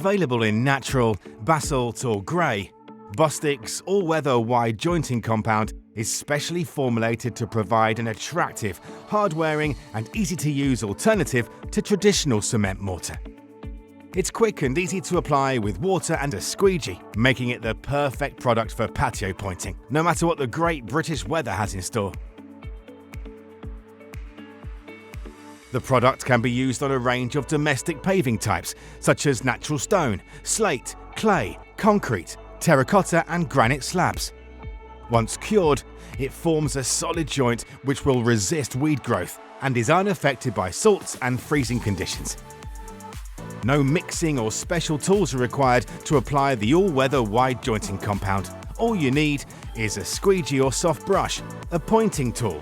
Available in natural, basalt or grey, Bostik's all-weather wide jointing compound is specially formulated to provide an attractive, hard-wearing and easy-to-use alternative to traditional cement mortar. It's quick and easy to apply with water and a squeegee, making it the perfect product for patio pointing, no matter what the great British weather has in store. The product can be used on a range of domestic paving types, such as natural stone, slate, clay, concrete, terracotta and granite slabs. Once cured, it forms a solid joint which will resist weed growth and is unaffected by salts and freezing conditions. No mixing or special tools are required to apply the all-weather wide jointing compound. All you need is a squeegee or soft brush, a pointing tool,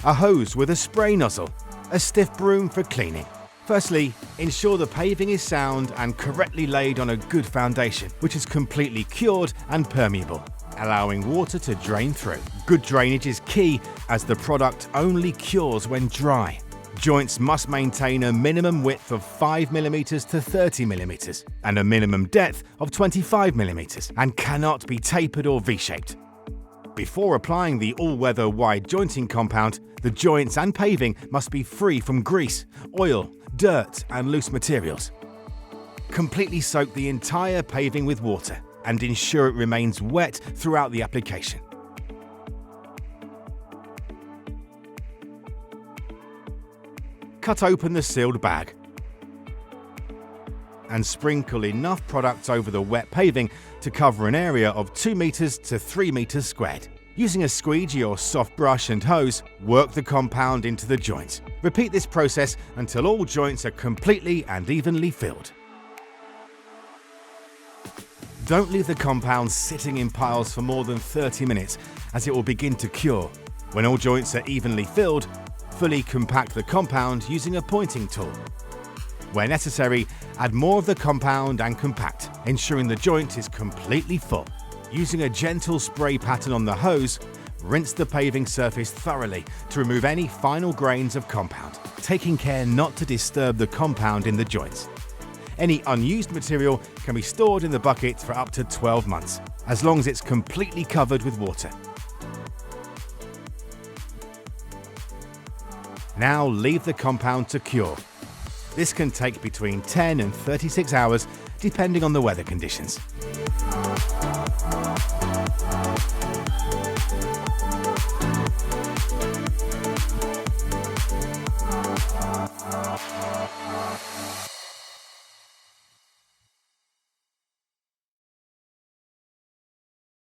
a hose with a spray nozzle, a stiff broom for cleaning. Firstly, ensure the paving is sound and correctly laid on a good foundation, which is completely cured and permeable, allowing water to drain through. Good drainage is key as the product only cures when dry. Joints must maintain a minimum width of 5mm to 30mm and a minimum depth of 25mm and cannot be tapered or V-shaped. Before applying the all-weather wide jointing compound, the joints and paving must be free from grease, oil, dirt and loose materials. Completely soak the entire paving with water and ensure it remains wet throughout the application. Cut open the sealed bag and sprinkle enough product over the wet paving to cover an area of 2 meters to 3 meters squared. Using a squeegee or soft brush and hose, work the compound into the joints. Repeat this process until all joints are completely and evenly filled. Don't leave the compound sitting in piles for more than 30 minutes as it will begin to cure. When all joints are evenly filled, fully compact the compound using a pointing tool. Where necessary, add more of the compound and compact, ensuring the joint is completely full. Using a gentle spray pattern on the hose, rinse the paving surface thoroughly to remove any final grains of compound, taking care not to disturb the compound in the joints. Any unused material can be stored in the bucket for up to 12 months, as long as it's completely covered with water. Now leave the compound to cure. This can take between 10 and 36 hours, depending on the weather conditions.